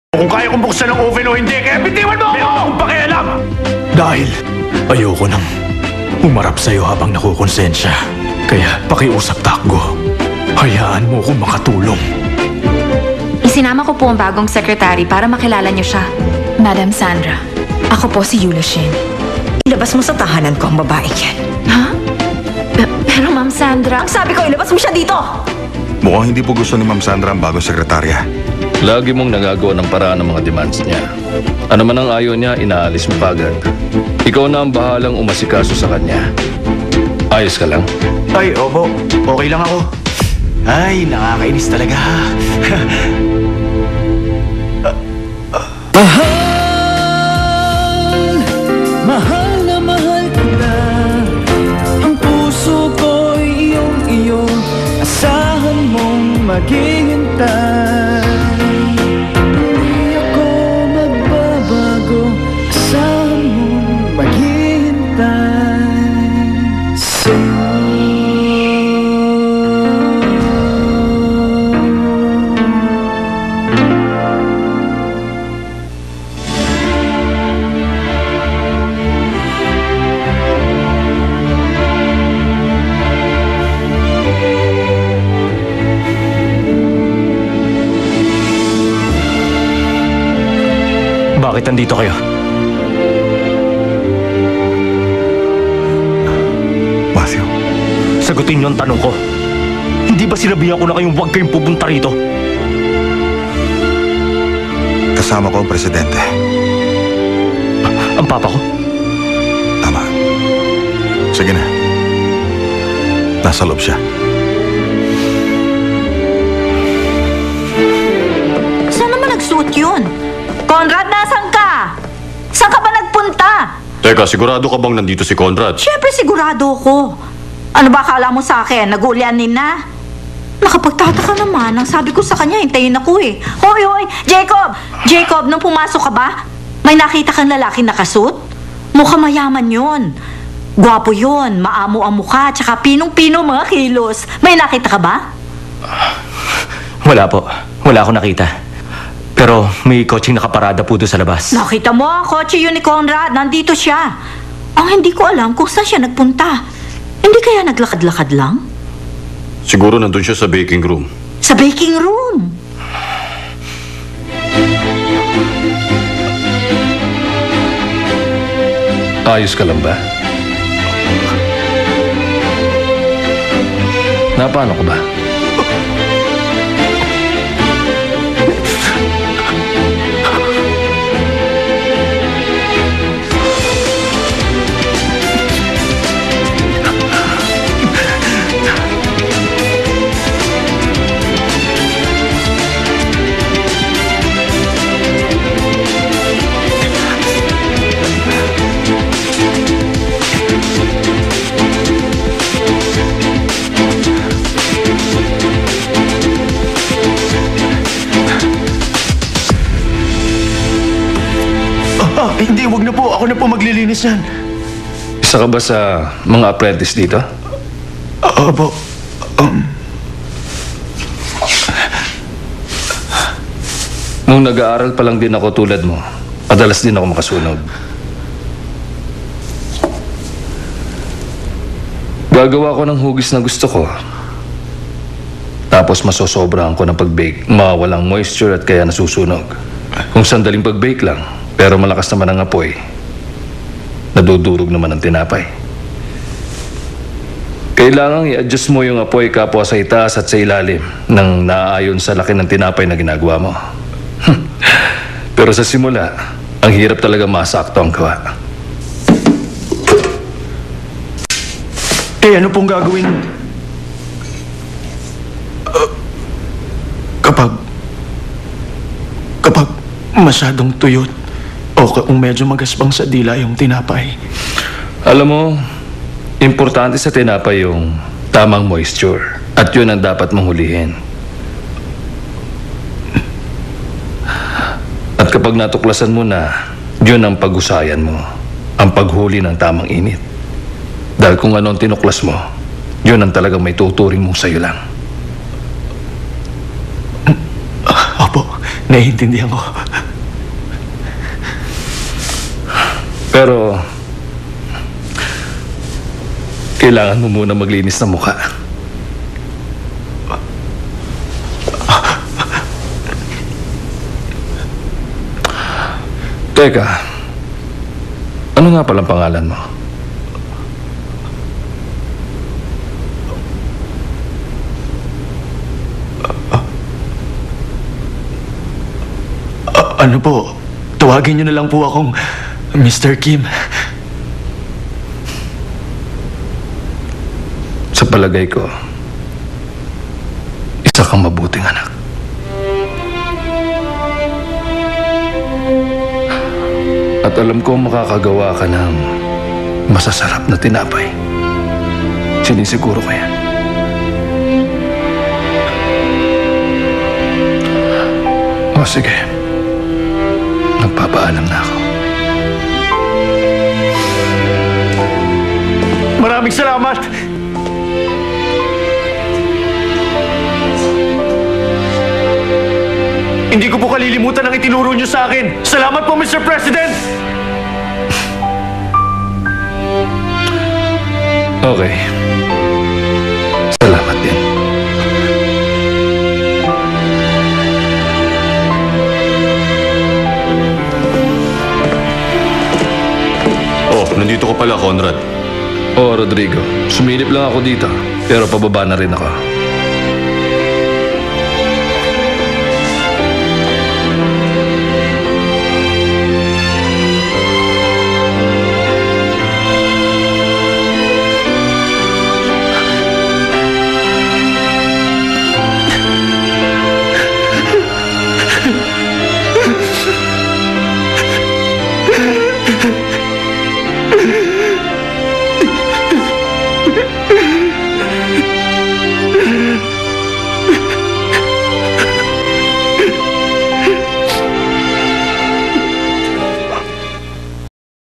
Kung kaya kong buksan ng oven o hindi, kaya bitiwan mo ako! Meron akong pakialam! Dahil ayoko nang umarap sa'yo habang nakukonsensya. Kaya pakiusap, Takgo. Hayaan mo akong makatulong. Isinama ko po ang bagong sekretary para makilala niyo siya. Madam Sandra, ako po si Yula Shin. Ilabas mo sa tahanan ko ang babae yan. Ha? Pero Ma'am Sandra... Ang sabi ko, ilabas mo siya dito! Mukhang hindi po gusto ni Ma'am Sandra ang bagong sekretarya. Lagi mong nagagawa ng paraan ng mga demands niya. Ano man ang ayaw niya, inaalis mo pagad. Ikaw na ang bahalang umasikaso sa kanya. Ayos ka lang? Ay, opo. Okay lang ako. Ay, nakakainis talaga. Mahal na mahal kita. Ang puso ko'y iyong asahan mong maghihintay. Hindi ako magbabago, asahan mong maghihintay sa'yo. Bakit nandito kayo? Matthew, Sagutin niyo ang tanong ko. Hindi ba sinabihan ko na kayong huwag kayong pupunta rito? kasama ko ang presidente. Ang papa ko? Tama. Sige na. Nasa loob siya. Saan naman nagsuot yun? Conrad, nasan ka? Saan ka ba nagpunta? Teka, sigurado ka bang nandito si Conrad? Siyempre sigurado ko. Ano ba akala mo sa akin? Nag-uulyanin na? Nakapagtataka naman. Ang sabi ko sa kanya, hintayin ako eh. Hoy, hoy! Jacob! Jacob, nung pumasok ka ba? May nakita kang lalaki nakasuot? Mukhang mayaman yun. Gwapo yun. Maamo ang mukha. Tsaka pinong-pino mga kilos. May nakita ka ba? Wala po. Wala akong nakita. Pero may kotseng nakaparada po doon sa labas. Nakita mo ang kotse yun ni Conrad. Nandito siya. Ang hindi ko alam kung saan siya nagpunta. Hindi kaya naglakad-lakad lang? Siguro nandun siya sa baking room. Sa baking room. Ayos ka lang ba? Paano ka ba? Hindi, wag na po. Ako na po maglilinis yan. Isa ka ba sa mga apprentice dito? Opo. Nung nag-aaral pa lang din ako tulad mo, madalas din ako makasunog. Gagawa ko ng hugis na gusto ko. Tapos masosobrahan ko ng pag-bake. Mawawalang moisture at kaya nasusunog. Kung sandaling pag-bake lang, pero malakas naman ang apoy, nadudurog naman ang tinapay. Kailangang i-adjust mo yung apoy kapwa sa itaas at sa ilalim nang naaayon sa laki ng tinapay na ginagawa mo. Pero sa simula, ang hirap talaga masakto ang gawa. Ano pong gagawin? Kapag masyadong tuyot o kung medyo magaspang sa dila yung tinapay. Alam mo, importante sa tinapay yung tamang moisture. At yun ang dapat mong hulihin. At kapag natuklasan mo na, yun ang pag-usayan mo. Ang paghuli ng tamang init. Dahil kung ano ang tinuklas mo, yun ang talagang may tuturing mong sa'yo lang. Opo, naiintindihan ko. Pero, kailangan mo muna maglinis ng mukha. Teka, ano nga palang pangalan mo? Ano po? Tawagin niyo na lang po akong Mr. Kim. Sa palagay ko, isa kang mabuting anak. At alam ko makakagawa ka ng masasarap na tinapay. Sinisiguro ko yan. O sige, nagpapaalam na ako. Maraming salamat! Hindi ko po kalilimutan ang itinuro niyo sa akin. Salamat po, Mr. President! Okay. Salamat din. Oh, nandito ko pala, Conrad. Oo, Rodrigo. Sumilip lang ako dito. Pero pababa na rin ako.